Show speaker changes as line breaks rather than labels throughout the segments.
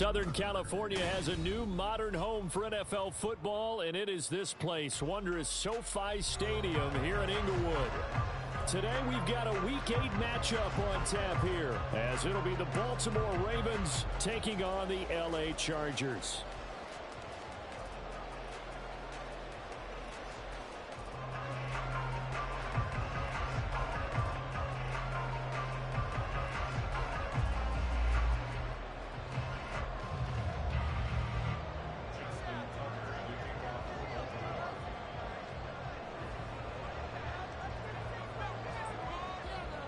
Southern California has a new modern home for NFL football, and it is this place, wondrous SoFi Stadium here in Inglewood. Today we've got a Week 8 matchup on tap here, as it'll be the Baltimore Ravens taking on the LA Chargers.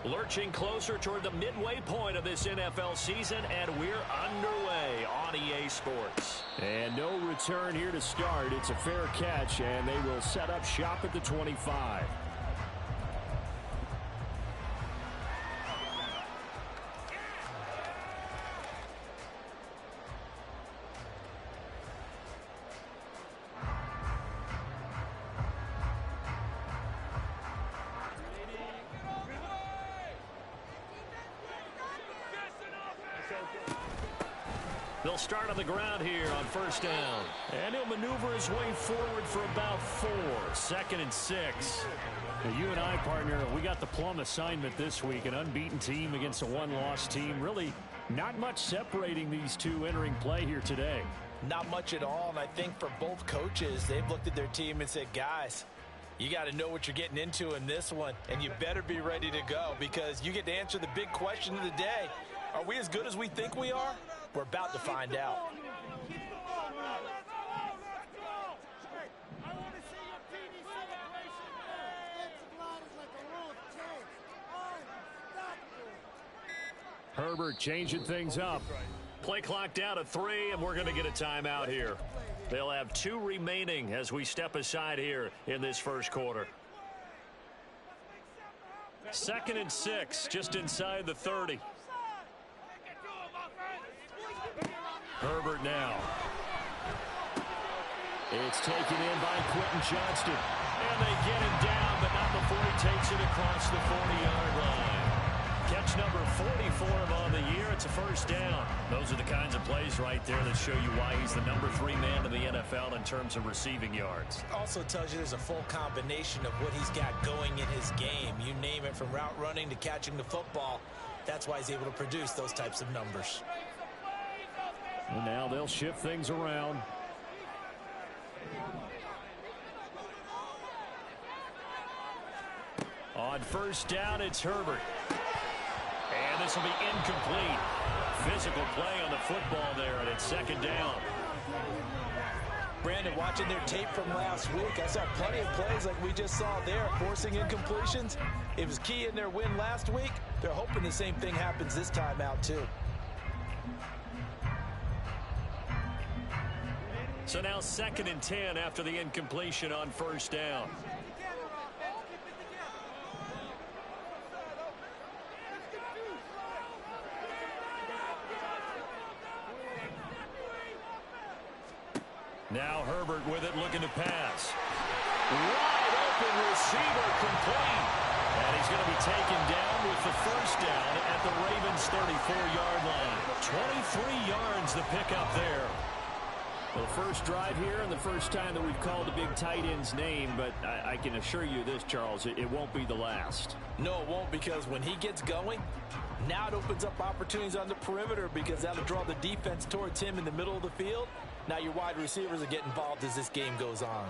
Lurching closer toward the midway point of this NFL season, and we're underway on EA Sports. And no return here to start. It's a fair catch, and they will set up shop at the 25. They'll start on the ground here on first down. And he'll maneuver his way forward for about 4. 2nd and 6. Now, you and I, partner, we got the plum assignment this week. An unbeaten team against a one-loss team. Really not much separating these two entering play here today.
Not much at all, and I think for both coaches, they've looked at their team and said, guys, you got to know what you're getting into in this one, and you better be ready to go because you get to answer the big question of the day. Are we as good as we think we are? We're about to find out.
Herbert changing things up. Play clock down to 3, and we're going to get a timeout here. They'll have 2 remaining as we step aside here in this first quarter. 2nd and 6, just inside the 30. Herbert now. It's taken in by Quentin Johnston. And they get him down, but not before he takes it across the 40-yard line. Catch number 44 on the year. It's a first down. Those are the kinds of plays right there that show you why he's the number 3 man in the NFL in terms of receiving yards.
Also tells you there's a full combination of what he's got going in his game. You name it, from route running to catching the football. That's why he's able to produce those types of numbers.
And now they'll shift things around. On first down, it's Herbert. And this will be incomplete. Physical play on the football there, and it's 2nd down.
Brandon, watching their tape from last week, I saw plenty of plays like we just saw there, forcing incompletions. It was key in their win last week. They're hoping the same thing happens this time out, too.
So now 2nd and 10 after the incompletion on first down. Now Herbert with it, looking to pass. Wide open receiver, complete. And he's going to be taken down with the first down at the Ravens' 34-yard line. 23 yards the pickup there. Well, the first drive here and the first time that we've called a big tight end's name, but I can assure you this, Charles, it won't be the last.
No, it won't, because when he gets going, now it opens up opportunities on the perimeter because that'll draw the defense towards him in the middle of the field. Now your wide receivers will get involved as this game goes on.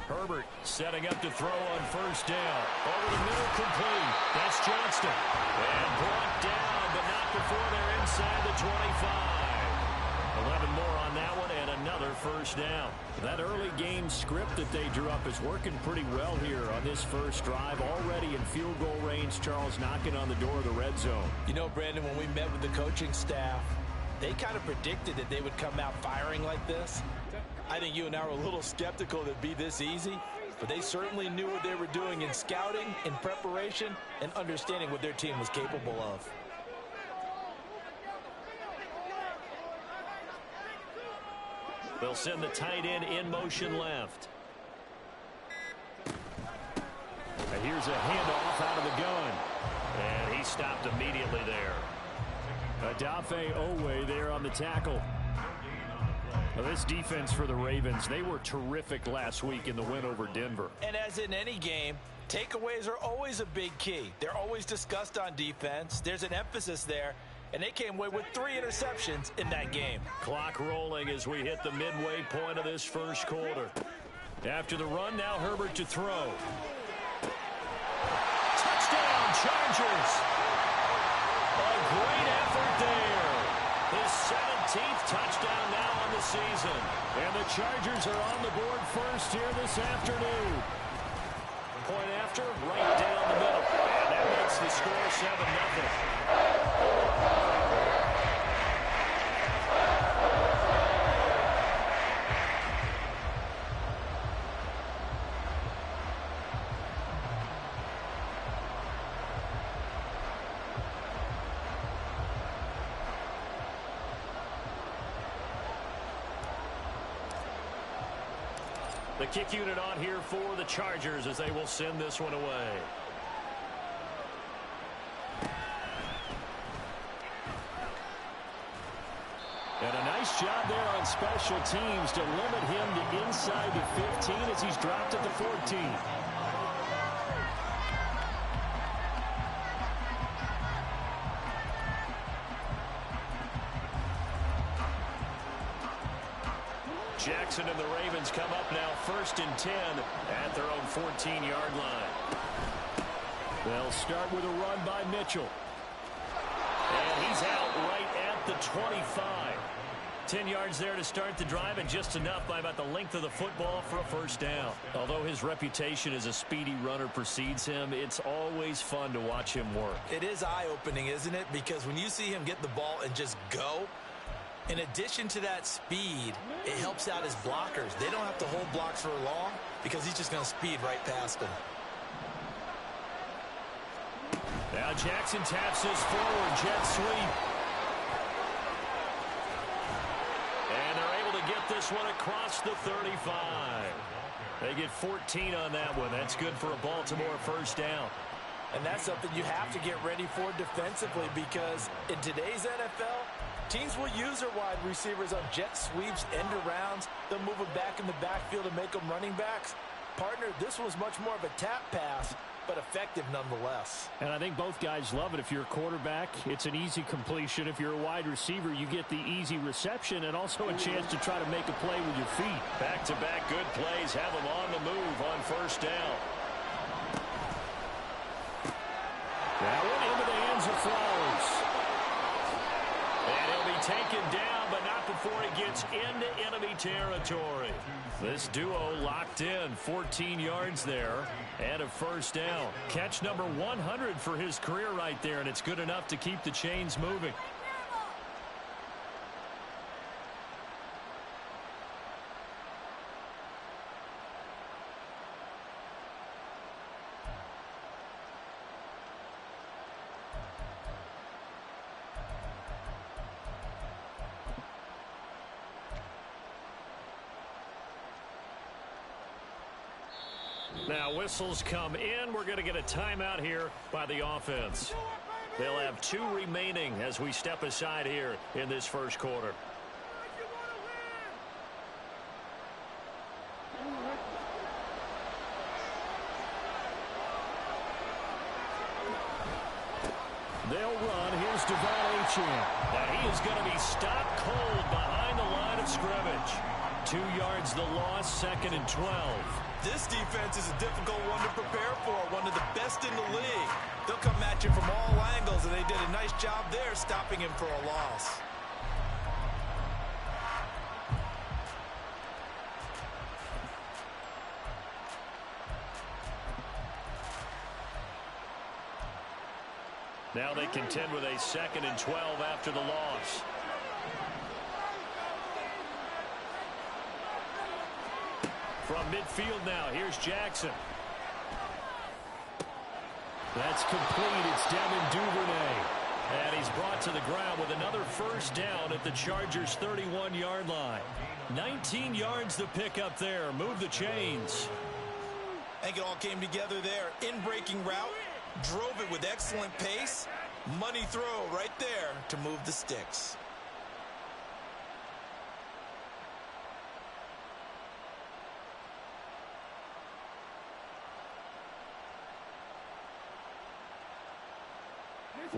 Herbert setting up to throw on first down. Over the middle, complete. That's Johnston. And brought down, but not before they're inside the 25. 11 more on that one, and another first down. That early game script that they drew up is working pretty well here on this first drive. Already in field goal range, Charles knocking on the door of the red zone.
You know, Brandon, when we met with the coaching staff, they kind of predicted that they would come out firing like this. I think you and I were a little skeptical that it'd be this easy, but they certainly knew what they were doing in scouting, in preparation, and understanding what their team was capable of.
They'll send the tight end in motion left. And here's a handoff out of the gun. And he stopped immediately there. Adafe Owe there on the tackle. Well, this defense for the Ravens, they were terrific last week in the win over Denver.
And as in any game, takeaways are always a big key. They're always discussed on defense. There's an emphasis there, and they came away with 3 interceptions in that game.
Clock rolling as we hit the midway point of this first quarter. After the run, now Herbert to throw. Touchdown, Chargers! A great effort there. His 17th touchdown now on the season. And the Chargers are on the board first here this afternoon. Point after, right down the middle. And that makes the score 7-0. The kick unit on here for the Chargers as they will send this one away. And a nice job there on special teams to limit him to inside the 15 as he's dropped at the 14. Jackson and the Ravens come up now 1st and 10 at their own 14-yard line. They'll start with a run by Mitchell. And he's out right at the 25. 10 yards there to start the drive, and just enough by about the length of the football for a first down. Although his reputation as a speedy runner precedes him, it's always fun to watch him work.
It is eye-opening, isn't it? Because when you see him get the ball and just go, in addition to that speed, it helps out his blockers. They don't have to hold blocks for long because he's just going to speed right past them.
Now Jackson taps this forward jet sweep. And they're able to get this one across the 35. They get 14 on that one. That's good for a Baltimore first down.
And that's something you have to get ready for defensively, because in today's NFL, teams will use their wide receivers on jet sweeps, end arounds. They'll move them back in the backfield and make them running backs. Partner, this was much more of a tap pass, but effective nonetheless.
And I think both guys love it. If you're a quarterback, it's an easy completion. If you're a wide receiver, you get the easy reception and also a chance to try to make a play with your feet. Back-to-back good plays have them on the move on first down. That one into the hands of Flowers. And he'll be taken down, but not before he gets into enemy territory. This duo locked in, 14 yards there, and a first down. Catch number 100 for his career right there, and it's good enough to keep the chains moving. Now whistles come in. We're going to get a timeout here by the offense. They'll have 2 remaining as we step aside here in this first quarter. They'll run. Here's Devon Achane. And he is going to be stopped cold behind the line of scrimmage. 2 yards the loss, 2nd and 12.
This defense is a difficult one to prepare for, one of the best in the league. They'll come at you from all angles, and they did a nice job there stopping him for a loss.
Now they contend with a 2nd and 12 after the loss. From midfield now, here's Jackson. That's complete. It's Devin Duvernay. And he's brought to the ground with another first down at the Chargers' 31-yard line. 19 yards to pick up there. Move the chains.
I think it all came together there. In-breaking route, drove it with excellent pace. Money throw right there to move the sticks.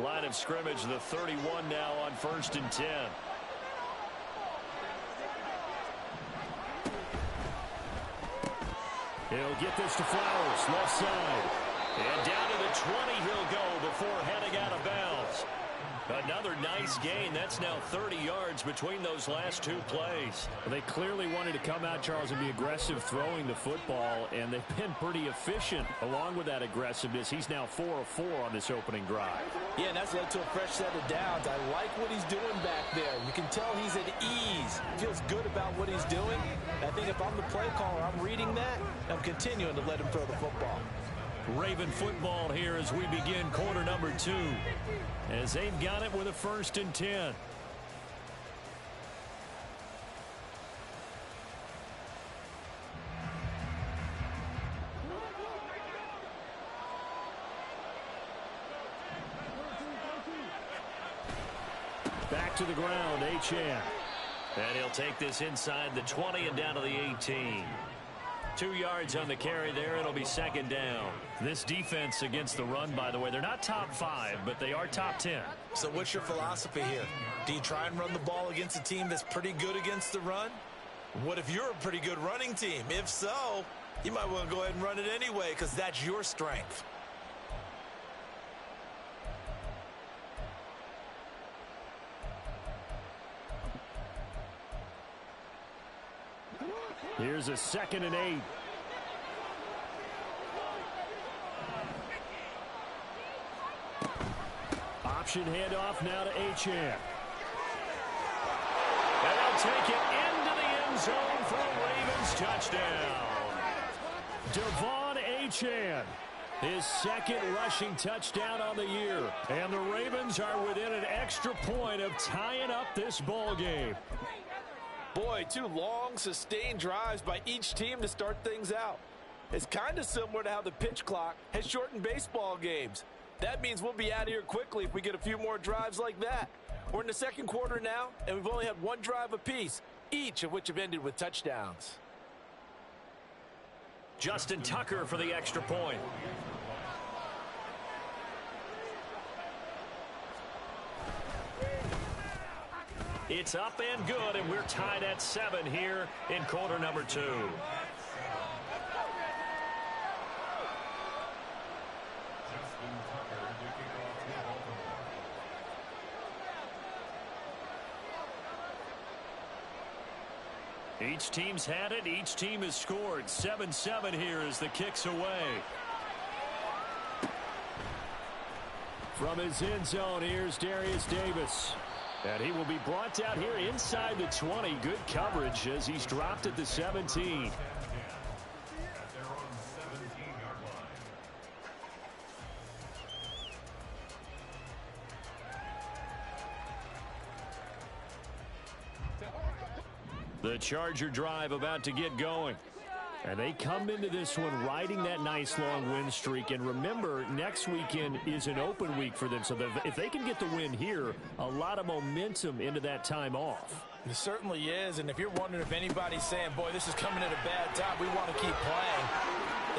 Line of scrimmage, the 31 now on 1st and 10. He'll get this to Flowers, left side. And down to the 20 he'll go before heading out of bounds. Another nice gain. That's now 30 yards between those last two plays.
Well, they clearly wanted to come out, Charles, and be aggressive throwing the football, and they've been pretty efficient along with that aggressiveness. He's now 4 of 4 on this opening drive.
Yeah, and that's led to a fresh set of downs. I like what he's doing back there. You can tell he's at ease. Feels good about what he's doing. I think if I'm the play caller, I'm reading that, and I'm continuing to let him throw the football.
Raven football here as we begin quarter number 2. As they've got it with a 1st and 10. Back to the ground, Achan. And he'll take this inside the 20 and down to the 18. 2 yards on the carry there. It'll be 2nd down. This defense against the run, by the way, they're not top 5, but they are top 10.
So what's your philosophy here? Do you try and run the ball against a team that's pretty good against the run? What if you're a pretty good running team? If so, you might want to go ahead and run it anyway because that's your strength.
Here's a 2nd and 8. Option handoff now to Achan. And they'll take it into the end zone for a Ravens touchdown. Devon Achan, his 2nd rushing touchdown on the year. And the Ravens are within an extra point of tying up this ball game.
Boy, 2 long, sustained drives by each team to start things out. It's kind of similar to how the pitch clock has shortened baseball games. That means we'll be out of here quickly if we get a few more drives like that. We're in the 2nd quarter now, and we've only had 1 drive apiece, each of which have ended with touchdowns.
Justin Tucker for the extra point. It's up and good, and we're tied at 7 here in quarter number 2. Each team's had it. Each team has scored. 7-7 here as the kick's away. From his end zone, here's Darius Davis. And he will be brought down here inside the 20. Good coverage as he's dropped at the 17. The Charger drive about to get going. And they come into this one riding that nice long win streak. And remember, next weekend is an open week for them. So if they can get the win here, a lot of momentum into that time off.
It certainly is. And if you're wondering if anybody's saying, boy, this is coming at a bad time, we want to keep playing,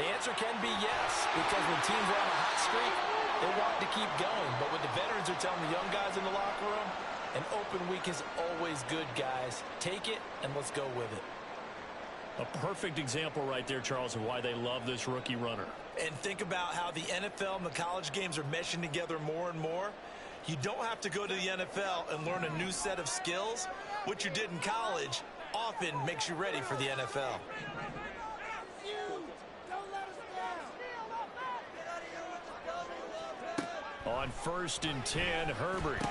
the answer can be yes. Because when teams are on a hot streak, they want to keep going. But what the veterans are telling the young guys in the locker room, an open week is always good, guys. Take it, and let's go with it.
A perfect example right there, Charles, of why they love this rookie runner.
And think about how the NFL and the college games are meshing together more and more. You don't have to go to the NFL and learn a new set of skills. What you did in college often makes you ready for the NFL.
On 1st and 10, Herbert.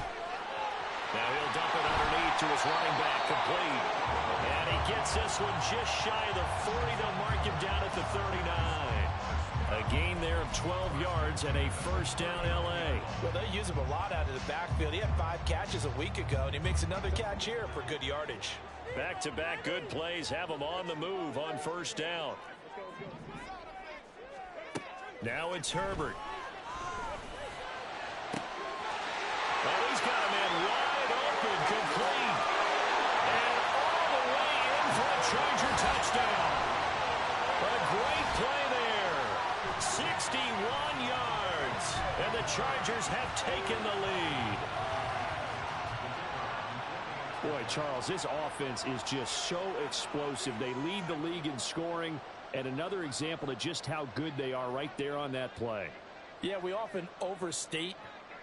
Now he'll dump it underneath to his running back, complete. And he gets this one just shy of the 40. They'll mark him down at the 39. A gain there of 12 yards and a 1st down L.A.
Well, they use him a lot out of the backfield. He had 5 catches a week ago, and he makes another catch here for good yardage.
Back-to-back good plays have him on the move on 1st down. Now it's Herbert. Oh, he's got a man wide open, complete. And all the way in for a Charger touchdown. A great play there. 61 yards. And the Chargers have taken the lead.
Boy, Charles, this offense is just so explosive. They lead the league in scoring, and another example of just how good they are right there on that play.
Yeah, we often overstate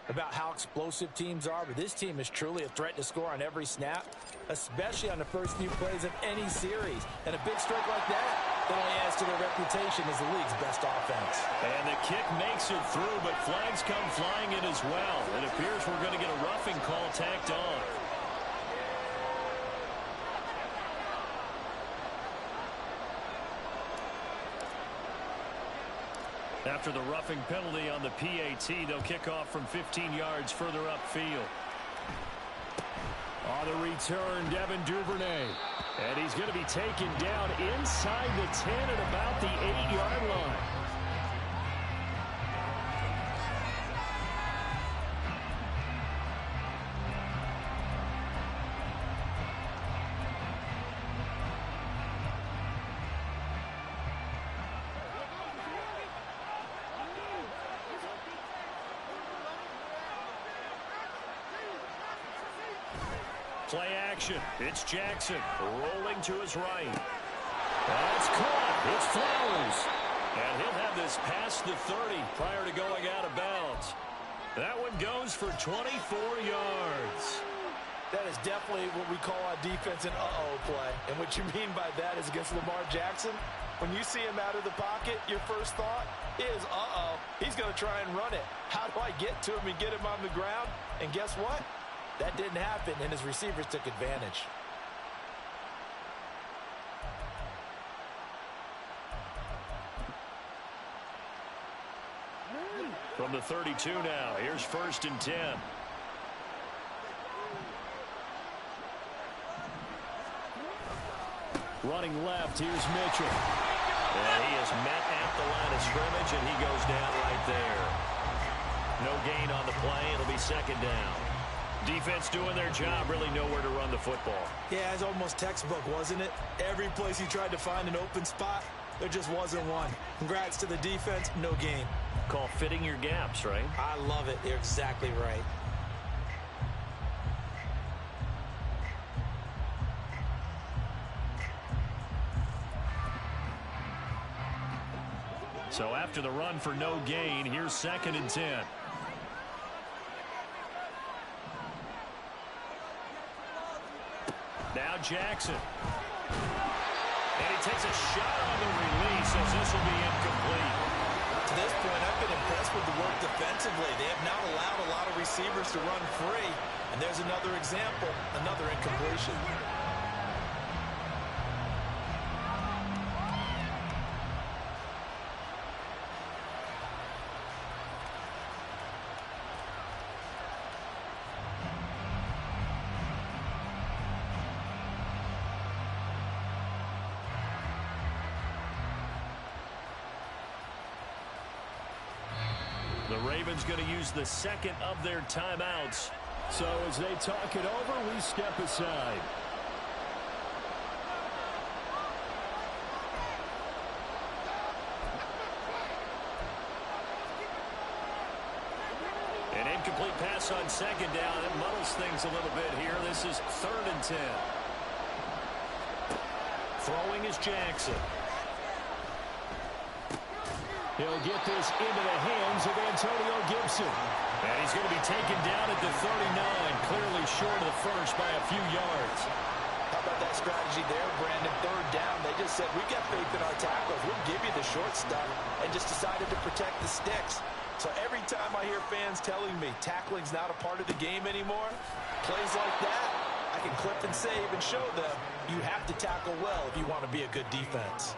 about how explosive teams are, but this team is truly a threat to score on every snap, especially on the first few plays of any series. And a big strike like that only adds to their reputation as the league's best offense.
And the kick makes it through, but flags come flying in as well. It appears we're going to get a roughing call tacked on. After the roughing penalty on the PAT, they'll kick off from 15 yards further upfield. On the return, Devin Duvernay. And he's going to be taken down inside the 10 at about the 8-yard line. Play action. It's Jackson rolling to his right. That's caught. It's Flowers. And he'll have this past the 30 prior to going out of bounds. That one goes for 24 yards.
That is definitely what we call on defense an uh-oh play. And what you mean by that is against Lamar Jackson, when you see him out of the pocket, your first thought is, uh-oh, he's going to try and run it. How do I get to him and get him on the ground? And guess what? That didn't happen, and his receivers took advantage.
From the 32 now, here's 1st and 10.
Running left, here's Mitchell.
And he is met at the line of scrimmage, and he goes down right there. No gain on the play. It'll be 2nd down. Defense doing their job, really nowhere to run the football.
Yeah, it's almost textbook, wasn't it? Every place he tried to find an open spot, there just wasn't one. Congrats to the defense, no gain.
Call fitting your gaps, right?
I love it. You're exactly right.
So after the run for no gain, here's 2nd and 10. Now Jackson. And he takes a shot on the release as this will be incomplete.
To this point, I've been impressed with the work defensively. They have not allowed a lot of receivers to run free. And there's another example, another incompletion.
The Ravens going to use the 2nd of their timeouts.
So as they talk it over, we step aside.
An incomplete pass on 2nd down. It muddles things a little bit here. This is 3rd and 10. Throwing is Jackson.
He'll get this into the hands of Antonio Gibson.
And he's going to be taken down at the 39, clearly short of the first by a few yards.
How about that strategy there, Brandon? 3rd down, they just said, we've got faith in our tackles. We'll give you the short stuff, and just decided to protect the sticks. So every time I hear fans telling me tackling's not a part of the game anymore, plays like that, I can clip and save and show them you have to tackle well if you want to be a good defense.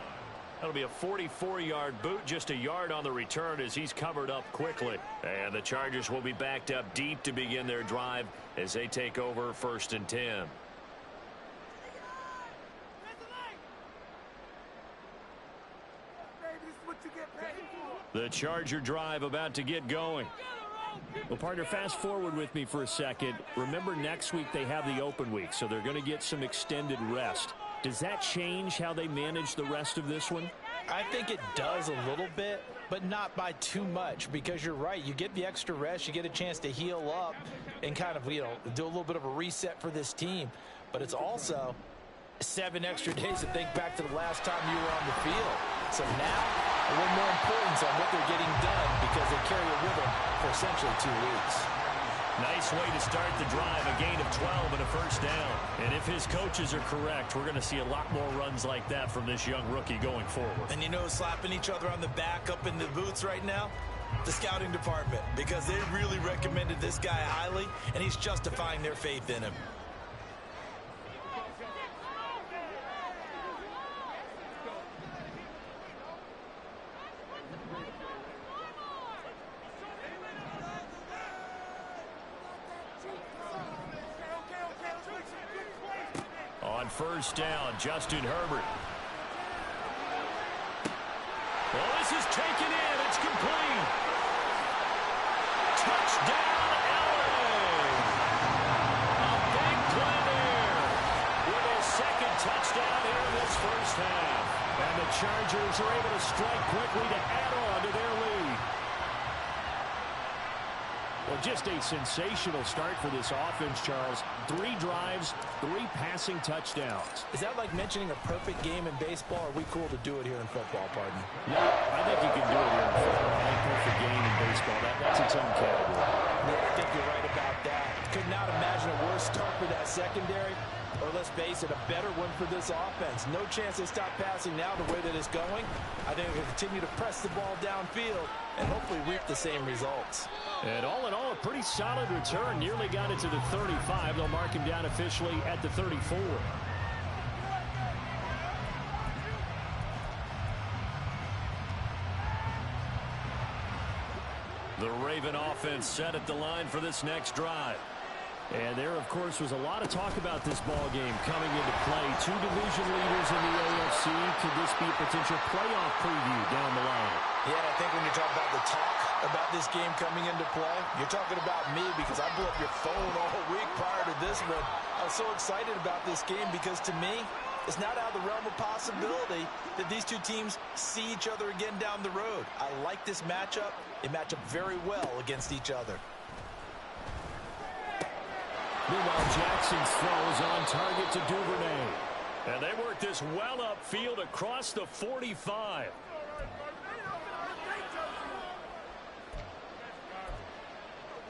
That'll be a 44-yard boot, just a yard on the return as he's covered up quickly. And the Chargers will be backed up deep to begin their drive as they take over 1st and 10. The Charger drive about to get going.
Well, partner, fast forward with me for a second. Remember, next week they have the open week, so they're going to get some extended rest. Does that change how they manage the rest of this one?
I think it does a little bit, but not by too much, because you're right. You get the extra rest, you get a chance to heal up and kind of, do a little bit of a reset for this team. But it's also 7 extra days to think back to the last time you were on the field. So now, a little more importance on what they're getting done because they carry it with them for essentially 2 weeks.
Nice way to start the drive, a gain of 12 and a first down. And if his coaches are correct, we're going to see a lot more runs like that from this young rookie going forward.
And slapping each other on the back up in the boots right now? The scouting department, because they really recommended this guy highly, and he's justifying their faith in him.
On first down, Justin Herbert. Well, this is taken in. It's complete. Touchdown, LA. A big play there with his second touchdown here in this first half. And the Chargers are able to strike quickly to add on to their lead.
Well, just a sensational start for this offense, Charles. 3 drives, 3 passing touchdowns.
Is that like mentioning a perfect game in baseball? Or are we cool to do it here in football, pardon?
No, I think you can do it here in football. I think perfect game in baseball, that's its own category.
Yeah, I think you're right about that. Could not imagine a worse start for that secondary. Or let's face it, a better one for this offense. No chance they stop passing now the way that it's going. I think they'll continue to press the ball downfield and hopefully reap the same results.
And all in all, a pretty solid return. Nearly got it to the 35. They'll mark him down officially at the 34.
The Raven offense set at the line for this next drive.
And there, of course, was a lot of talk about this ball game coming into play. 2 division leaders in the AFC. Could this be a potential playoff preview down the line?
Yeah, I think when you talk about the talk about this game coming into play, you're talking about me because I blew up your phone all week prior to this one. I was so excited about this game because to me, it's not out of the realm of possibility that these 2 teams see each other again down the road. I like this matchup. They match up very well against each other.
Meanwhile, Jackson's throw is on target to Duvernay.
And they work this well upfield across the 45.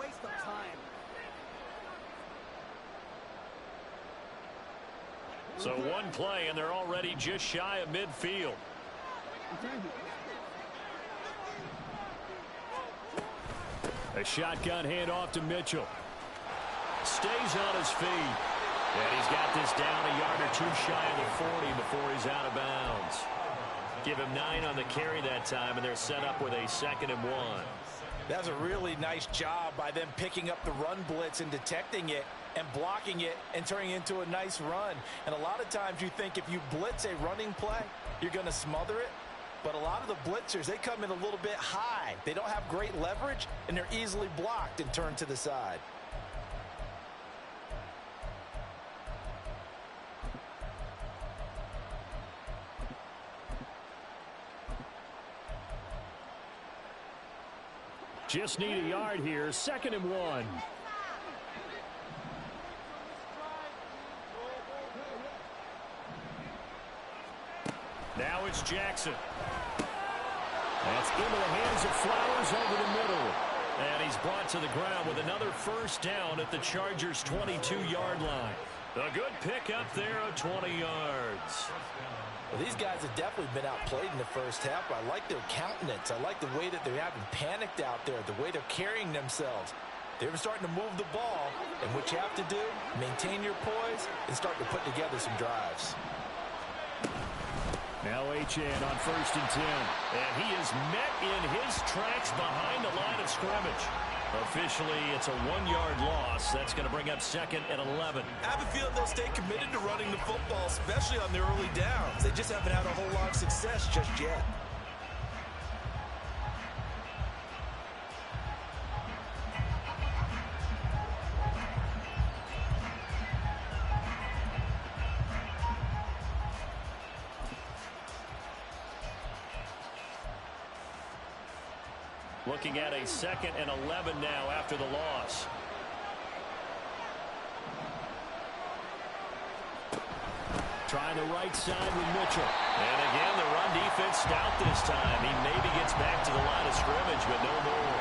Waste of time.
So 1 play, and they're already just shy of midfield.
A shotgun handoff to Mitchell.
Stays on his feet. And he's got this down a yard or 2 shy of the 40 before he's out of bounds. Give him 9 on the carry that time, and they're set up with a 2nd and 1.
That's a really nice job by them picking up the run blitz and detecting it and blocking it and turning it into a nice run. And a lot of times you think if you blitz a running play, you're going to smother it. But a lot of the blitzers, they come in a little bit high. They don't have great leverage, and they're easily blocked and turned to the side.
Just need a yard here. 2nd and 1.
Now it's Jackson.
That's into the hands of Flowers over the middle.
And he's brought to the ground with another first down at the Chargers' 22-yard line. A good pickup there of 20 yards.
Well, these guys have definitely been outplayed in the first half. I like their countenance. I like the way that they haven't panicked out there, the way they're carrying themselves. They're starting to move the ball, and what you have to do, maintain your poise and start to put together some drives.
Now Achane on 1st and 10.
And he is met in his tracks behind the line of scrimmage. Officially, it's a 1-yard loss. That's going to bring up 2nd and 11.
I have a feeling they'll stay committed to running the football, especially on the early downs. They just haven't had a whole lot of success just yet.
Looking at a 2nd and 11 now after the loss. Trying the right side with Mitchell. And again, the run defense stout this time. He maybe gets back to the line of scrimmage, but no more.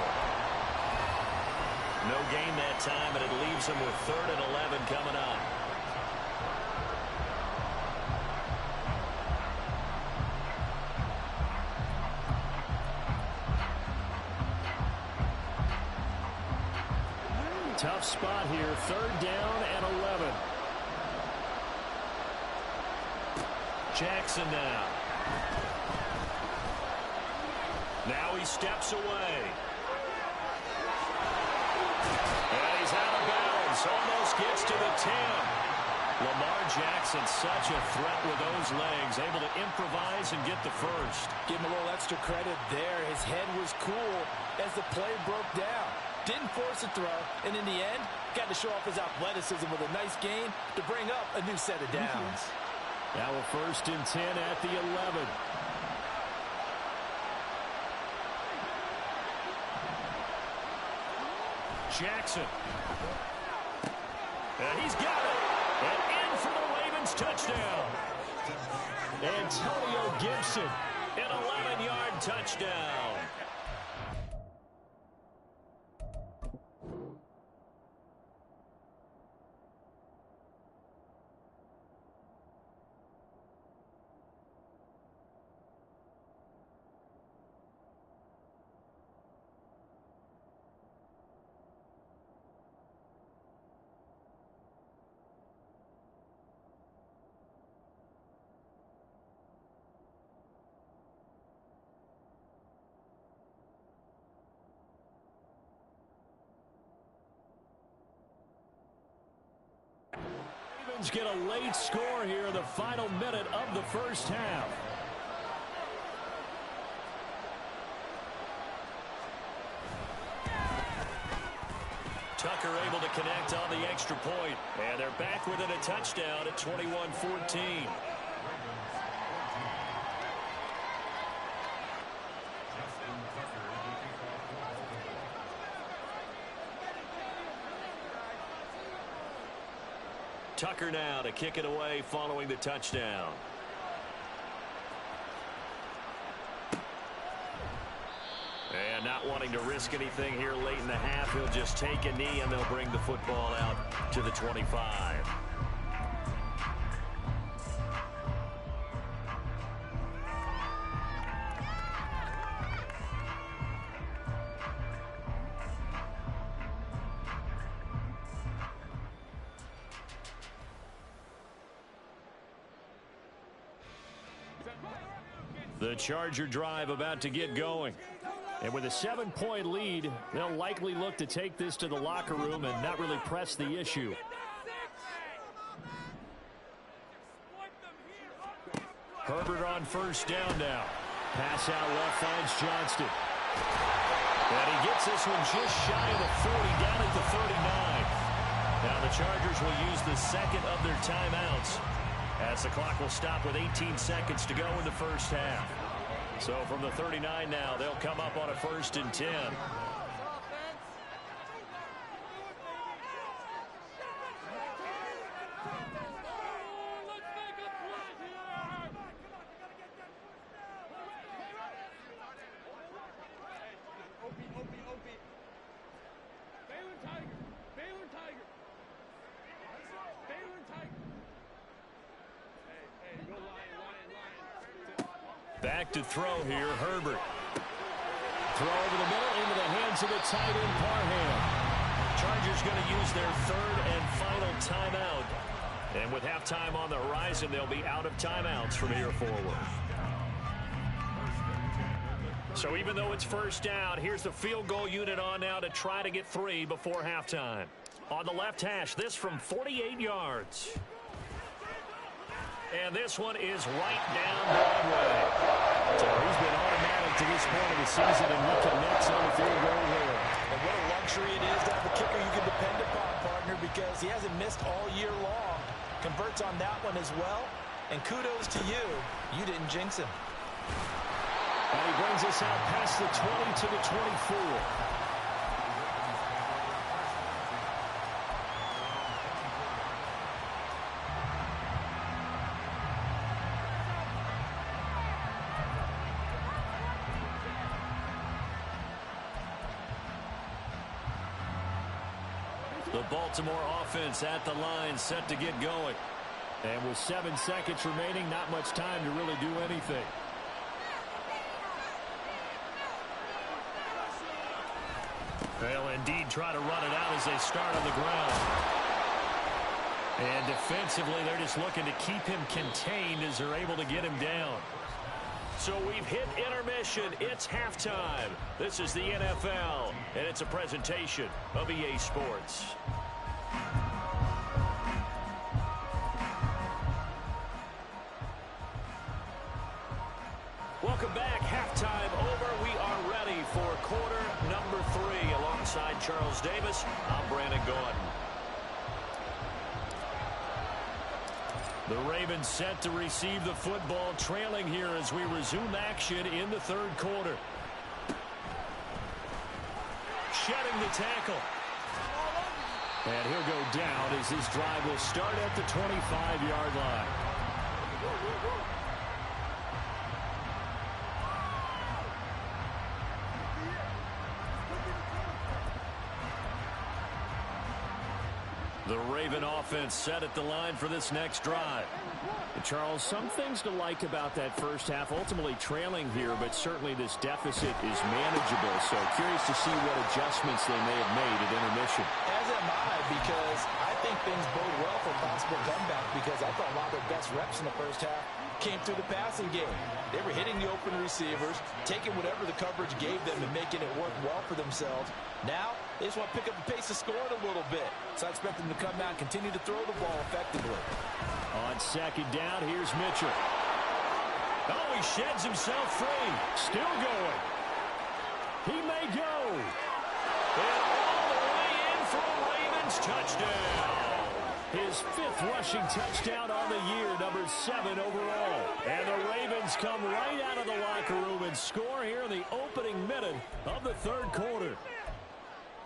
No gain that time, and it leaves him with 3rd and 11 coming up. Tough spot here. 3rd down and 11. Jackson now. Now he steps away. And he's out of bounds. Almost gets to the 10. Lamar Jackson, such a threat with those legs. Able to improvise and get the first.
Give him a little extra credit there. His head was cool as the play broke down. Didn't force a throw, and in the end, got to show off his athleticism with a nice gain to bring up a new set of downs.
Now a 1st and 10 at the 11. Jackson. And he's got it. And in for the Ravens touchdown. Antonio Gibson, an 11-yard touchdown. Get a late score here in the final minute of the first half. Tucker able to connect on the extra point, and they're back within a touchdown at 21-14. Tucker now to kick it away following the touchdown. And not wanting to risk anything here late in the half, he'll just take a knee and they'll bring the football out to the 25. The Charger drive about to get going. And with a 7-point lead, they'll likely look to take this to the locker room and not really press the issue. Herbert on 1st down now. Pass out left finds Johnston. And he gets this one just shy of the 40, down at the 39. Now the Chargers will use the 2nd of their timeouts, as the clock will stop with 18 seconds to go in the first half. So from the 39 now, they'll come up on a 1st and 10. Back to throw here, Herbert. Throw over the middle into the hands of the tight end, Parham. Chargers going to use their 3rd and final timeout. And with halftime on the horizon, they'll be out of timeouts from here forward. So even though it's 1st down, here's the field goal unit on now to try to get 3 before halftime. On the left hash, this from 48 yards. And this one is right down Broadway. So he's been automatic to this point of the season, and he connects on the field goal here.
And what a luxury it is to have a kicker you can depend upon, partner, because he hasn't missed all year long. Converts on that one as well. And kudos to you. You didn't jinx him.
And he brings us out past the 20 to the 24. The Baltimore offense at the line, set to get going. And with 7 seconds remaining, not much time to really do anything. They'll indeed try to run it out as they start on the ground. And defensively, they're just looking to keep him contained as they're able to get him down.
So we've hit intermission. It's halftime. This is the NFL, and it's a presentation of EA Sports. Welcome back. Halftime over. We are ready for quarter number 3. Alongside Charles Davis, I'm Brandon Gordon. The Ravens set to receive the football, trailing here as we resume action in the third quarter. Shedding the tackle. And he'll go down as this drive will start at the 25-yard line. The Raven offense set at the line for this next drive.
And Charles, some things to like about that first half. Ultimately trailing here, but certainly this deficit is manageable. So curious to see what adjustments they may have made at intermission.
As am I, because I think things bode well for a possible comeback, because I thought a lot of their best reps in the first half came through the passing game. They were hitting the open receivers, taking whatever the coverage gave them and making it work well for themselves. Now, they just want to pick up the pace of scoring a little bit. So I expect them to come out and continue to throw the ball effectively.
On second down, here's Mitchell.
Oh, he sheds himself free.
Still going. He may go.
And all the way in for a Ravens touchdown.
His 5th rushing touchdown on the year, number 7 overall. And the Ravens come right out of the locker room and score here in the opening minute of the third quarter.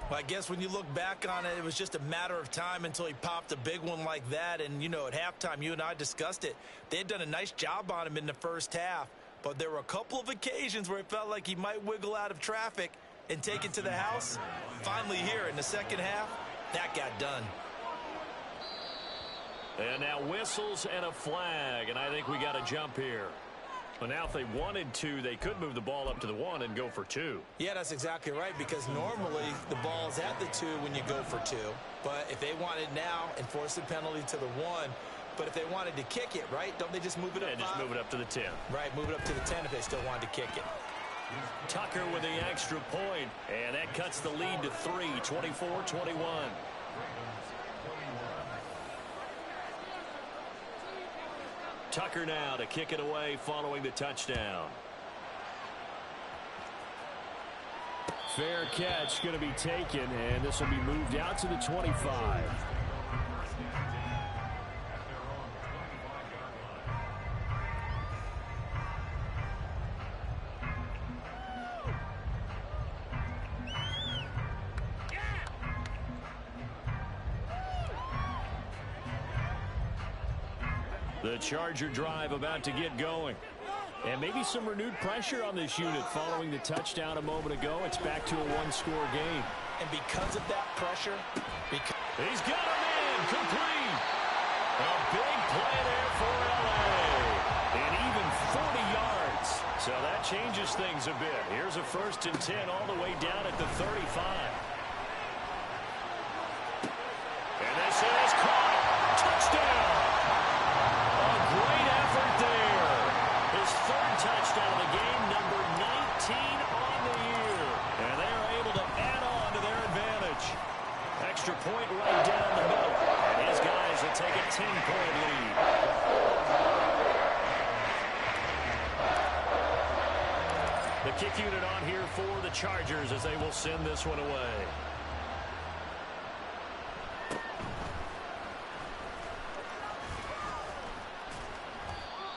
Well, I guess when you look back on it, it was just a matter of time until he popped a big one like that. And, you know, at halftime, you and I discussed it. They had done a nice job on him in the first half. But there were a couple of occasions where it felt like he might wiggle out of traffic and take it to the house. Finally here in the second half, that got done.
And now whistles and a flag, and I think we got a jump here. Well, now if they wanted to, they could move the ball up to the 1 and go for 2.
Yeah, that's exactly right, because normally the ball's at the 2 when you go for 2. But if they wanted now, enforce the penalty to the 1. But if they wanted to kick it, right, don't they just move it up?
And just move it up to the 10.
Right, move it up to the 10 if they still wanted to kick it.
Tucker with the extra point, and that cuts the lead to 3, 24-21. Tucker now to kick it away following the touchdown.
Fair catch going to be taken, and this will be moved out to the 25.
The Charger drive about to get going.
And maybe some renewed pressure on this unit following the touchdown a moment ago. It's back to a one-score game.
And because of that pressure,
he's got a man complete. A big play there for L.A. And even 40 yards. So that changes things a bit. Here's a 1st and 10 all the way down at the 35. And this is caught. Touchdown. Great effort there. His 3rd touchdown of the game, number 19 on the year. And they're able to add on to their advantage. Extra point right down the middle. And his guys will take a 10-point lead. The kick unit on here for the Chargers as they will send this one away.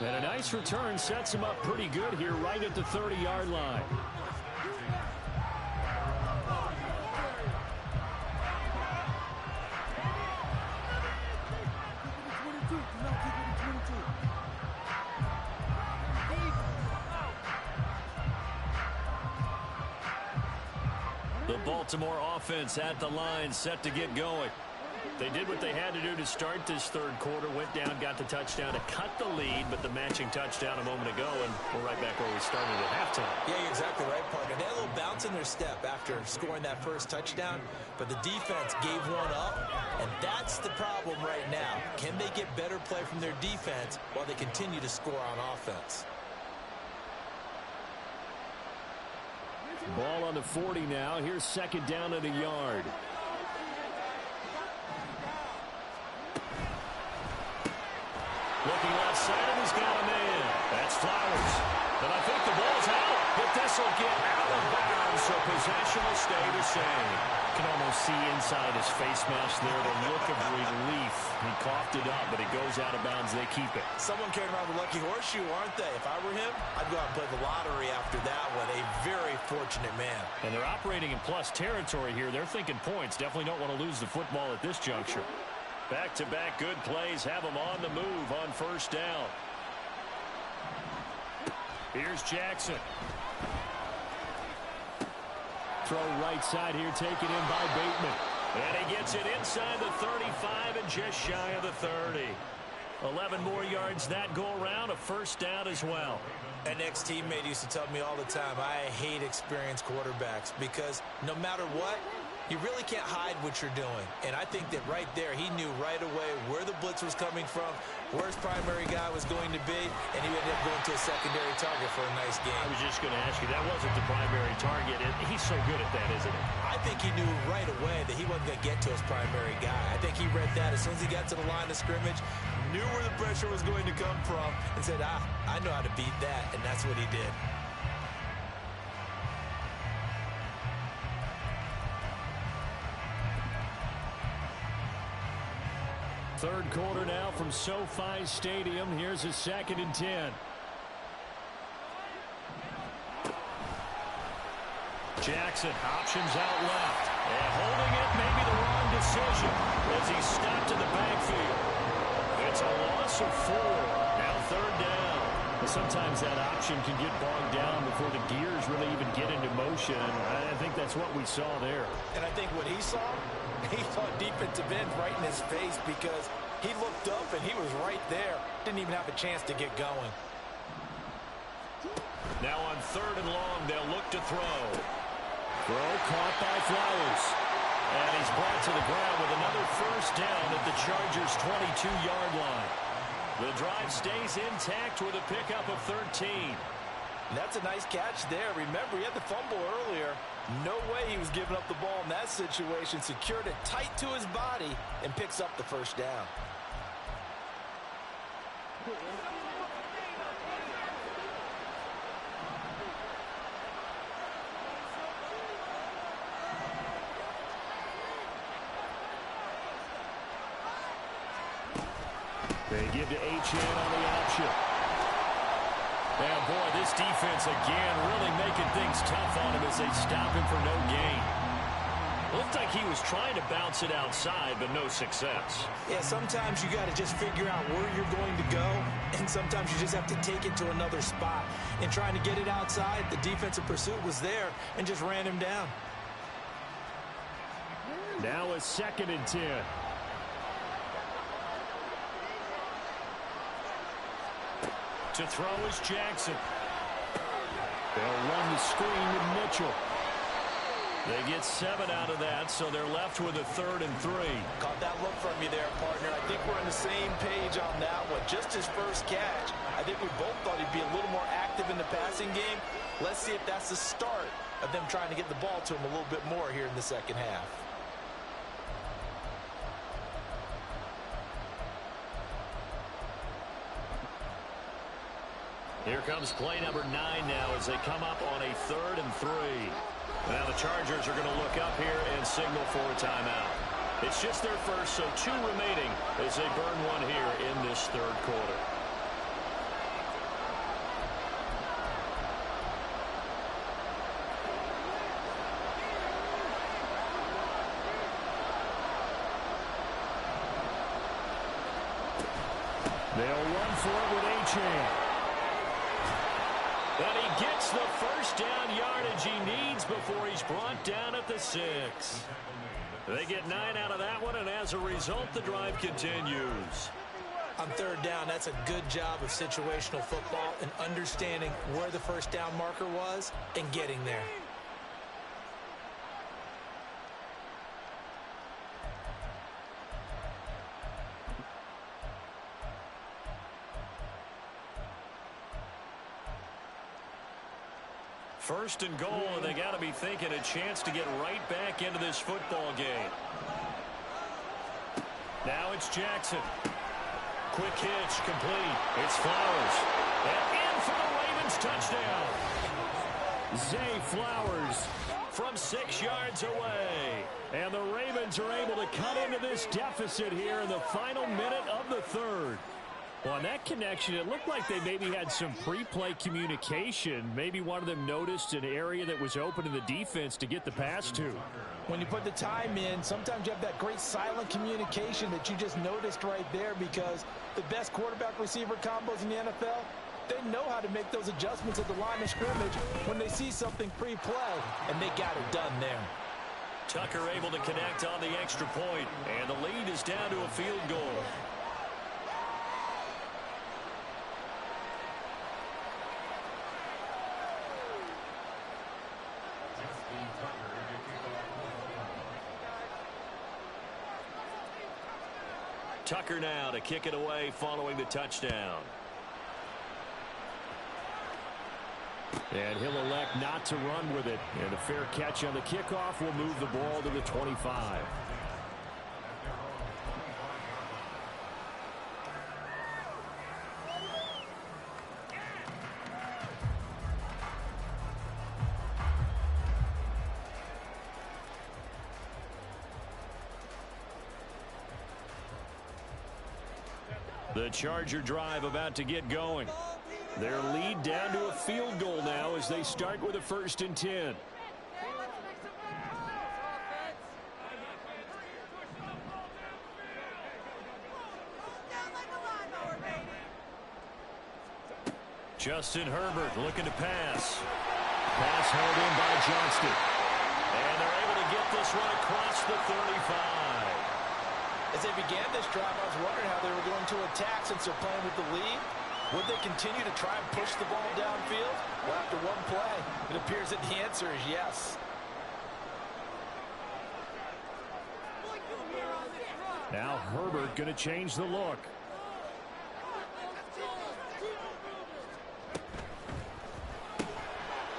And a nice return sets him up pretty good here right at the 30-yard line. The Baltimore offense at the line, set to get going. They did what they had to do to start this third quarter, went down, got the touchdown to cut the lead, but the matching touchdown a moment ago, and we're right back where we started at halftime.
Yeah, you're exactly right, partner. They had a little bounce in their step after scoring that first touchdown, but the defense gave one up, and that's the problem right now. Can they get better play from their defense while they continue to score on offense?
Ball on the 40 now. Here's second down at a yard. Looking left side, and he's got a man. That's Flowers. But I think the ball's out. But this will get out of bounds, so possession will stay the same. You can almost see inside his face mask there the look of relief. He coughed it up, but it goes out of bounds. They keep it.
Someone came around the lucky horseshoe, aren't they? If I were him, I'd go out and play the lottery after that one. A very fortunate man.
And they're operating in plus territory here. They're thinking points. Definitely don't want to lose the football at this juncture. Back-to-back good plays have them on the move on first down. Here's Jackson. Throw right side here, taken in by Bateman. And he gets it inside the 35 and just shy of the 30. 11 more yards that go around, a first down as well.
An ex-teammate used to tell me all the time, I hate experienced quarterbacks because no matter what, you really can't hide what you're doing. And I think that right there, he knew right away where the blitz was coming from, where his primary guy was going to be, and he ended up going to a secondary target for a nice game.
I was just going to ask you, that wasn't the primary target. He's so good at that, isn't he?
I think he knew right away that he wasn't going to get to his primary guy. I think he read that as soon as he got to the line of scrimmage, knew where the pressure was going to come from, and said, I know how to beat that, and that's what he did.
Third quarter now from SoFi Stadium. Here's a 2nd and 10. Jackson options out left. And holding it, maybe the wrong decision as he's stopped in the backfield. It's a loss of 4. Now third down. But sometimes that option can get bogged down before the gears really even get into motion. I think that's what we saw there.
And I think what he saw defensive end right in his face because he looked up and he was right there. Didn't even have a chance to get going.
Now on 3rd and long, they'll look to throw. Throw caught by Flowers. And he's brought to the ground with another first down at the Chargers' 22-yard line. The drive stays intact with a pickup of 13.
That's a nice catch there. Remember, he had the fumble earlier. No way he was giving up the ball in that situation. Secured it tight to his body and picks up the first down.
They give to H.N. on the option. And boy, this defense again really making things tough on him as they stop him for no gain. Looked like he was trying to bounce it outside, but no success.
Yeah, sometimes you got to just figure out where you're going to go, and sometimes you just have to take it to another spot. And trying to get it outside, the defensive pursuit was there and just ran him down.
Now a 2nd and 10. To throw is Jackson. They'll run the screen with Mitchell. They get 7 out of that, so they're left with a 3rd and 3.
Caught that look from you there, partner. I think we're on the same page on that one. Just his first catch. I think we both thought he'd be a little more active in the passing game. Let's see if that's the start of them trying to get the ball to him a little bit more here in the second half.
Here comes play number 9 now as they come up on a 3rd and 3. Now the Chargers are going to look up here and signal for a timeout. It's just their first, so 2 remaining as they burn one here in this third quarter. They'll run for it with Achane.
And he gets the first down yardage he needs before he's brought down at the 6. They get 9 out of that one, and as a result, the drive continues.
On third down, that's a good job of situational football and understanding where the first down marker was and getting there.
First and goal, and they got to be thinking a chance to get right back into this football game. Now it's Jackson. Quick hitch, complete. It's Flowers. And in for the Ravens touchdown. Zay Flowers from 6 yards away.
And the Ravens are able to cut into this deficit here in the final minute of the third. Well, on that connection, it looked like they maybe had some pre-play communication. Maybe one of them noticed an area that was open in the defense to get the pass to.
When you put the time in, sometimes you have that great silent communication that you just noticed right there, because the best quarterback-receiver combos in the NFL, they know how to make those adjustments at the line of scrimmage when they see something pre-play, and they got it done there.
Tucker able to connect on the extra point, and the lead is down to a field goal. Tucker now to kick it away following the touchdown.
And he'll elect not to run with it. And a fair catch on the kickoff will move the ball to the 25.
The Charger drive about to get going. Their lead down to a field goal now as they start with a 1st and 10. Justin Herbert looking to pass. Pass held in by Johnston. And they're able to get this one across the 35.
As they began this drive, I was wondering how they were going to attack since they're playing with the lead. Would they continue to try and push the ball downfield? Well, after one play, it appears that the answer is yes.
Now Herbert going to change the look.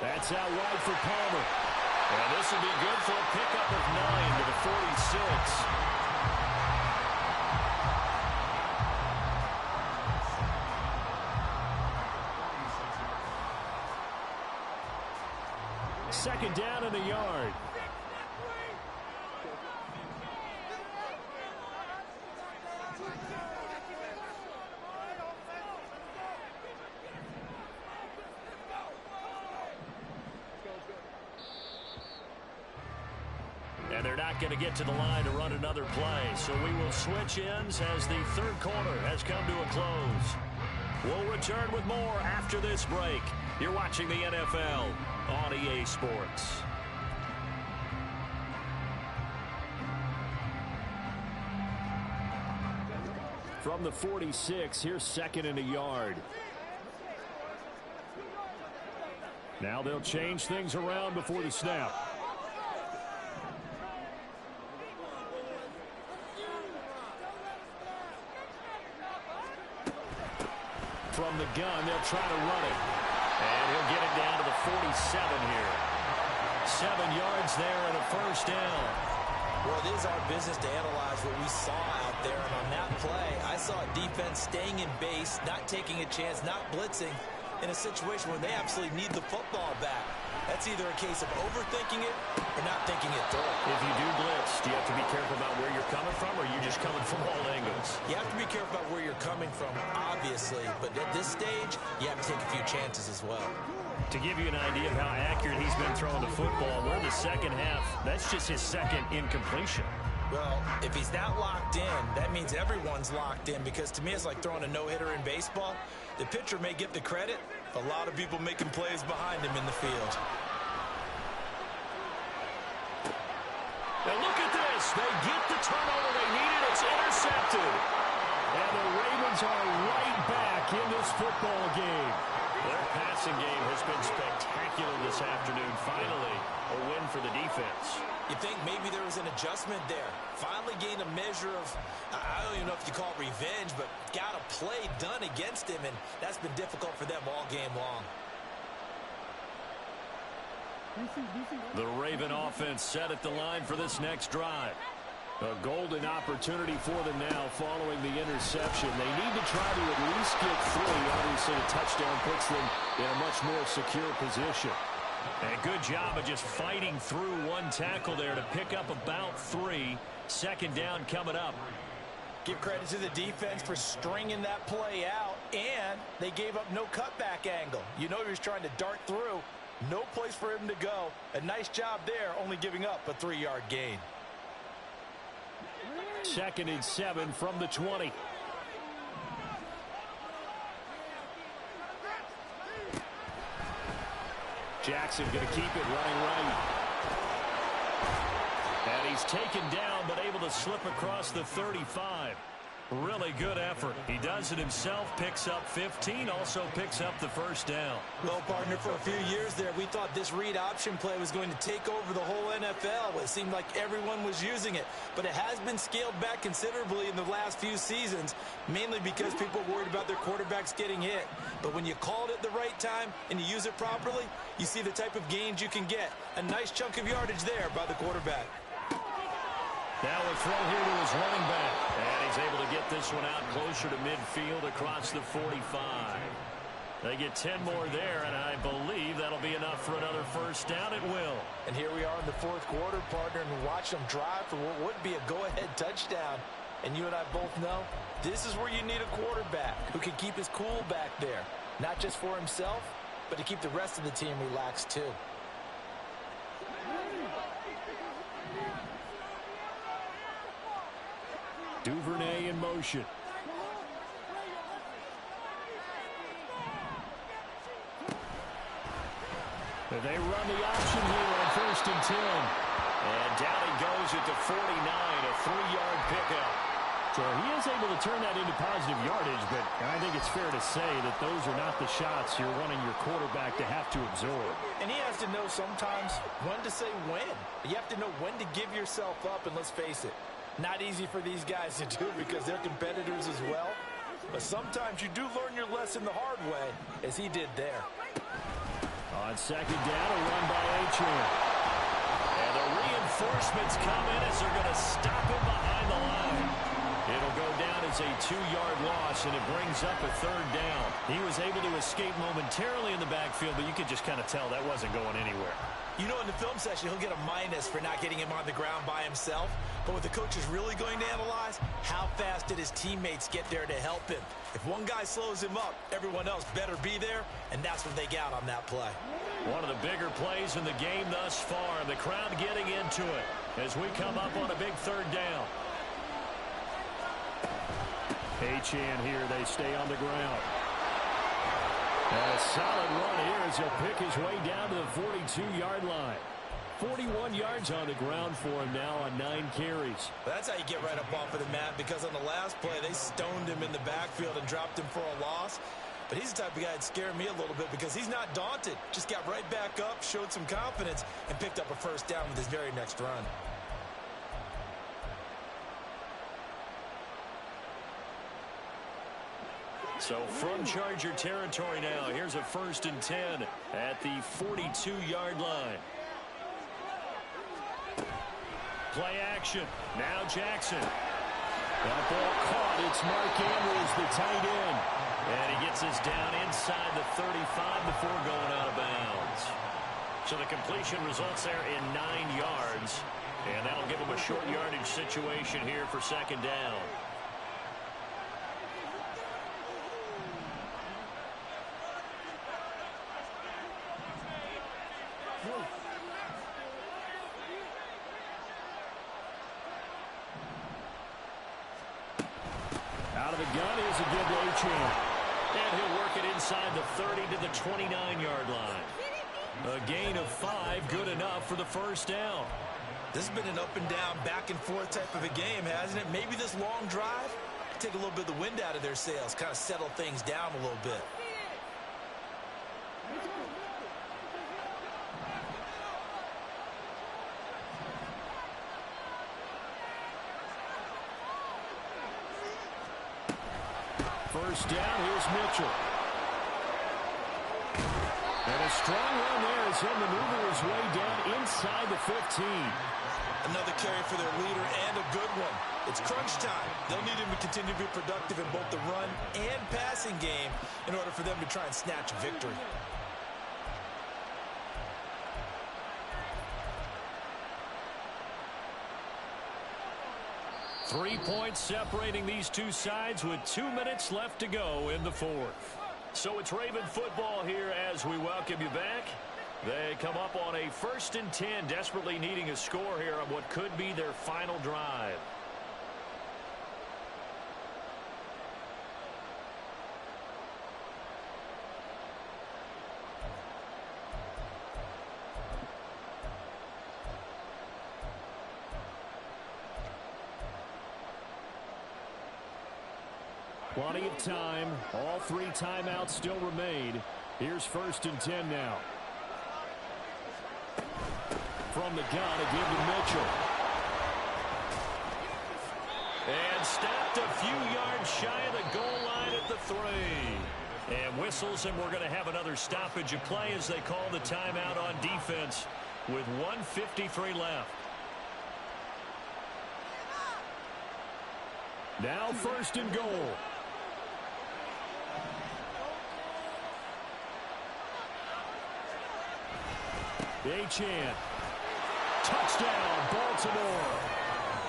That's out wide for Palmer.
And this will be good for a pickup of 9 to the 46.
Second down and a yard.
And they're not going to get to the line to run another play. So we will switch ends as the third quarter has come to a close. We'll return with more after this break. You're watching the NFL on EA Sports.
From the 46, here's 2nd and a yard. Now they'll change things around before the snap. From the gun, they'll try to run it.
And he'll get it down to the 47 here. 7 yards there and a first down.
Well, it is our business to analyze what we saw out there. And on that play, I saw a defense staying in base, not taking a chance, not blitzing in a situation where they absolutely need the football back. That's either a case of overthinking it or not thinking it through.
If you do blitz, do you have to be careful about where you're coming from, or are you just coming from all angles?
You have to be careful about where you're coming from, obviously. But at this stage, you have to take a few chances as well.
To give you an idea of how accurate he's been throwing the football, we're in the second half. That's just his second incompletion.
Well, if he's that locked in, that means everyone's locked in, because to me it's like throwing a no-hitter in baseball. The pitcher may get the credit, but a lot of people making plays behind him in the field.
And look at this. They get the turnover they needed. It's intercepted. And the Ravens are right back in this football game. Their passing game has been spectacular this afternoon. Finally, a win for the defense.
You think maybe there was an adjustment there. Finally gained a measure of, I don't even know if you call it revenge, but got a play done against him, and that's been difficult for them all game long.
The Raven offense set at the line for this next drive. A golden opportunity for them now following the interception. They need to try to at least get 3. Obviously, a touchdown puts them in a much more secure position. And a good job of just fighting through one tackle there to pick up about 3. Second down coming up.
Give credit to the defense for stringing that play out, and they gave up no cutback angle. You know he was trying to dart through. No place for him to go. A nice job there, only giving up a 3-yard gain.
2nd and 7 from the 20. Jackson going to keep it running right. And he's taken down, but able to slip across the 35. Really good effort. He does it himself, picks up 15, also picks up the first down.
Well, partner, for a few years there, we thought this read option play was going to take over the whole NFL. It seemed like everyone was using it, but it has been scaled back considerably in the last few seasons, mainly because people are worried about their quarterbacks getting hit. But when you call it at the right time and you use it properly, you see the type of gains you can get. A nice chunk of yardage there by the quarterback.
Now a throw here to his running back. And he's able to get this one out closer to midfield across the 45. They get 10 more there, and I believe that'll be enough for another first down. It will.
And here we are in the 4th quarter, partner, and watch them drive for what would be a go-ahead touchdown. And you and I both know this is where you need a quarterback who can keep his cool back there. Not just for himself, but to keep the rest of the team relaxed too.
Duvernay in motion. They run the option here on 1st and 10. And down he goes at the 49, a 3-yard pickup. So he is able to turn that into positive yardage, but I think it's fair to say that those are not the shots you're wanting your quarterback to have to absorb.
And he has to know sometimes when to say when. You have to know when to give yourself up, and let's face it, not easy for these guys to do because they're competitors as well. But sometimes you do learn your lesson the hard way, as he did there.
On 2nd down, a run by archo. And the reinforcements come in as they're going to stop him behind the line. It'll go down as a 2-yard loss, and it brings up a 3rd down. He was able to escape momentarily in the backfield, but you could just kind of tell that wasn't going anywhere.
You know, in the film session, he'll get a minus for not getting him on the ground by himself. But what the coach is really going to analyze, how fast did his teammates get there to help him? If one guy slows him up, everyone else better be there, and that's what they got on that play.
One of the bigger plays in the game thus far. The crowd getting into it as we come up on a big 3rd down. Achane here, they stay on the ground. And a solid run here as he'll pick his way down to the 42-yard line. 41 yards on the ground for him now on 9 carries.
That's how you get right up off of the mat, because on the last play, they stoned him in the backfield and dropped him for a loss. But he's the type of guy that scared me a little bit because he's not daunted. Just got right back up, showed some confidence, and picked up a first down with his very next run.
So from Charger territory now, here's a 1st and 10 at the 42-yard line. Play action. Now Jackson. That ball caught. It's Mark Andrews, the tight end. And he gets us down inside the 35 before going out of bounds. So the completion results there in 9 yards. And that'll give him a short yardage situation here for 2nd down.
A-Chan.
And he'll work it inside the 30 to the 29-yard line. A gain of 5, good enough for the first down.
This has been an up and down, back and forth type of a game, hasn't it? Maybe this long drive, take a little bit of the wind out of their sails, kind of settle things down a little bit.
First down, here's Mitchell. And a strong run there as he'll maneuver his way down inside the 15.
Another carry for their leader and a good one. It's crunch time. They'll need him to continue to be productive in both the run and passing game in order for them to try and snatch a victory.
Three points separating these two sides with 2 minutes left to go in the fourth. So it's Raven football here as we welcome you back. They come up on a 1st and 10, desperately needing a score here on what could be their final drive.
Plenty of time. All 3 timeouts still remain. Here's 1st and 10 now. From the gun, a give to Mitchell.
And stopped a few yards shy of the goal line at the 3. And whistles, and we're going to have another stoppage of play as they call the timeout on defense with 1:53 left.
Now 1st and goal. A-Chan. Touchdown, Baltimore.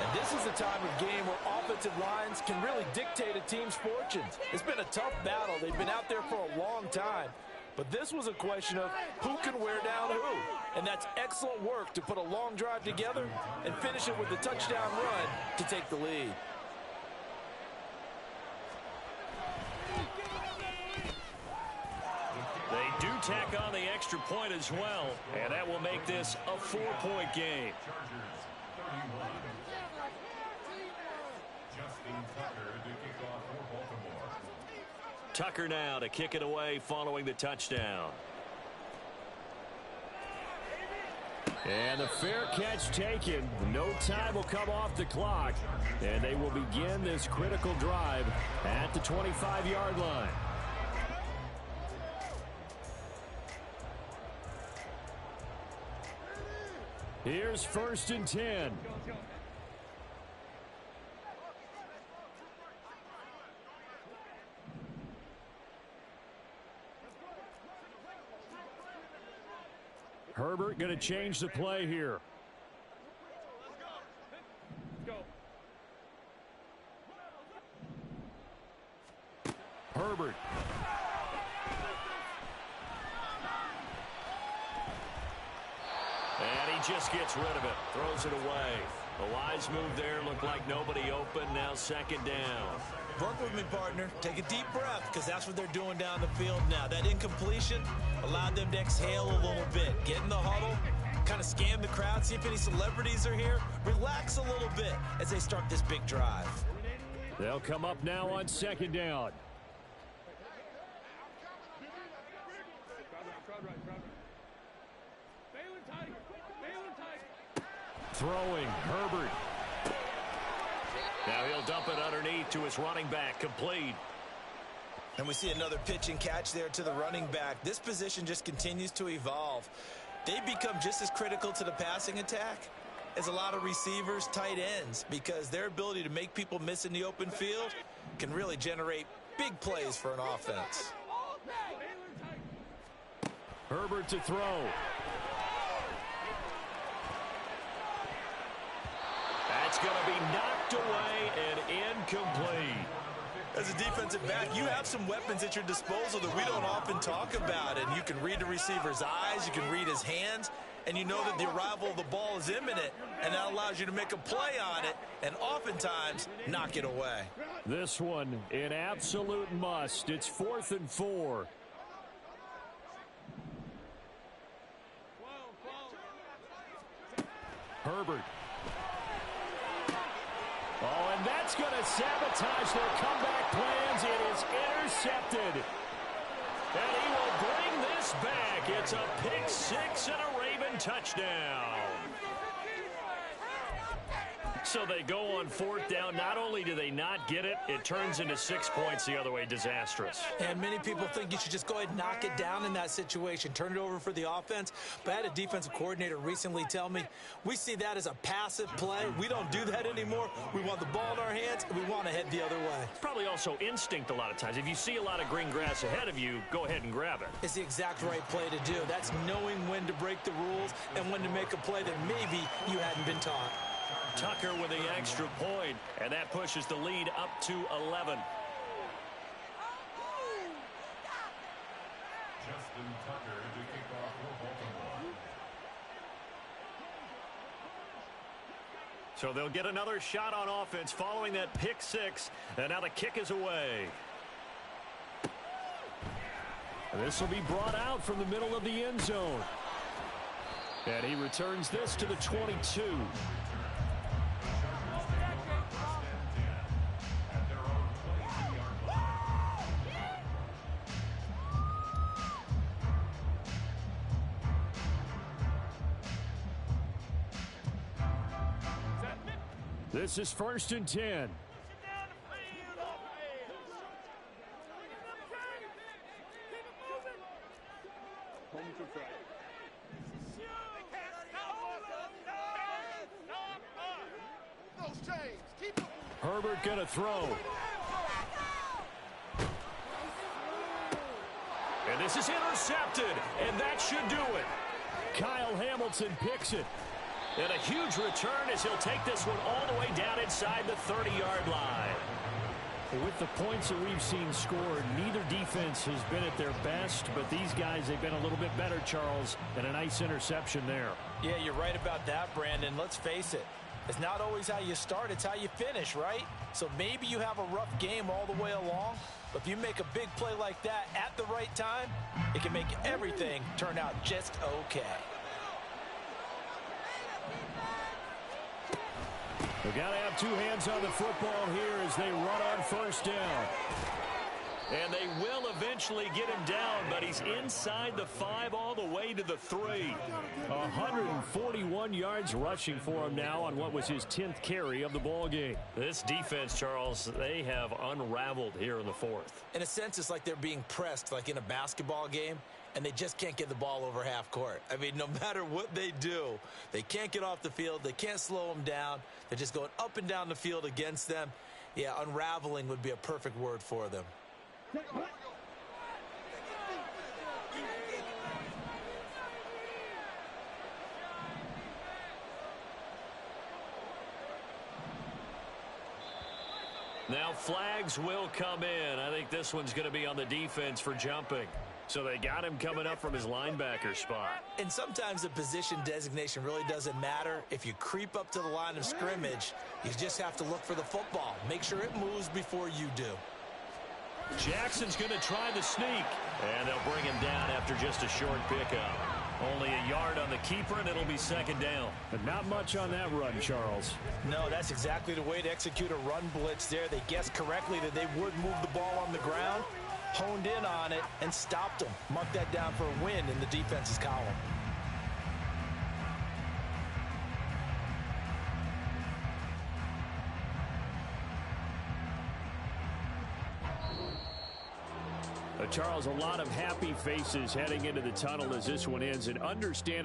And this is the time of game where offensive lines can really dictate a team's fortunes. It's been a tough battle. They've been out there for a long time. But this was a question of who can wear down who. And that's excellent work to put a long drive together and finish it with a touchdown run to take the lead.
They do tack on the extra point as well, and that will make this a 4-point game. Tucker now to kick it away following the touchdown.
And the fair catch taken. No time will come off the clock, and they will begin this critical drive at the 25-yard line. Here's 1st and 10. Herbert going to change the play here. Herbert.
And he just gets rid of it. Throws it away. A wise move there. Looked like nobody open. Now 2nd down.
Work with me, partner. Take a deep breath, because that's what they're doing down the field now. That incompletion allowed them to exhale a little bit. Get in the huddle, kind of scan the crowd, see if any celebrities are here. Relax a little bit as they start this big drive.
They'll come up now on 2nd down. Throwing, Herbert.
Now he'll dump it underneath to his running back, complete.
And we see another pitch and catch there to the running back. This position just continues to evolve. They become just as critical to the passing attack as a lot of receivers, tight ends, because their ability to make people miss in the open field can really generate big plays for an offense.
Herbert to throw. That's
That's going to be knocked away and incomplete.
As a defensive back, you have some weapons at your disposal that we don't often talk about. And you can read the receiver's eyes, you can read his hands, and you know that the arrival of the ball is imminent, and that allows you to make a play on it and oftentimes knock it away.
This one an absolute must. It's 4th and 4. Herbert. Oh, and that's going to sabotage their comeback plans. It is intercepted. And he will bring this back. It's a pick six and a Raven touchdown. So they go on 4th down. Not only do they not get it, it turns into 6 points the other way. Disastrous.
And many people think you should just go ahead and knock it down in that situation. Turn it over for the offense. But I had a defensive coordinator recently tell me, we see that as a passive play. We don't do that anymore. We want the ball in our hands, and we want to head the other way.
It's probably also instinct a lot of times. If you see a lot of green grass ahead of you, go ahead and grab it.
It's the exact right play to do. That's knowing when to break the rules and when to make a play that maybe you hadn't been taught.
Tucker with the extra point, and that pushes the lead up to 11. So they'll get another shot on offense following that pick six, and now the kick is away. This will be brought out from the middle of the end zone. And he returns this to the 22. This is 1st and 10. Herbert gonna throw. And this is intercepted, and that should do it. Kyle Hamilton picks it. And a huge return as he'll take this one all the way down inside the 30-yard line. With the points that we've seen scored, neither defense has been at their best, but these guys, they've been a little bit better, Charles, and a nice interception there.
Yeah, you're right about that, Brandon. Let's face it. It's not always how you start, it's how you finish, right? So maybe you have a rough game all the way along, but if you make a big play like that at the right time, it can make everything turn out just okay.
They've got to have two hands on the football here as they run on 1st down. And they will eventually get him down, but he's inside the 5 all the way to the 3. 141 yards rushing for him now on what was his 10th carry of the ball game. This defense, Charles, they have unraveled here in the 4th.
In a sense, it's like they're being pressed like in a basketball game, and they just can't get the ball over half court. I mean, no matter what they do, they can't get off the field. They can't slow them down. They're just going up and down the field against them. Yeah, unraveling would be a perfect word for them.
Now flags will come in. I think this one's going to be on the defense for jumping. So they got him coming up from his linebacker spot.
And sometimes the position designation really doesn't matter. If you creep up to the line of scrimmage, you just have to look for the football. Make sure it moves before you do.
Jackson's going to try the sneak. And they'll bring him down after just a short pickup. Only a yard on the keeper, and it'll be 2nd down. But not much on that run, Charles.
No, that's exactly the way to execute a run blitz there. They guessed correctly that they would move the ball on the ground, honed in on it, and stopped them. Mark that down for a win in the defense's column.
Charles, a lot of happy faces heading into the tunnel as this one ends, and understandable.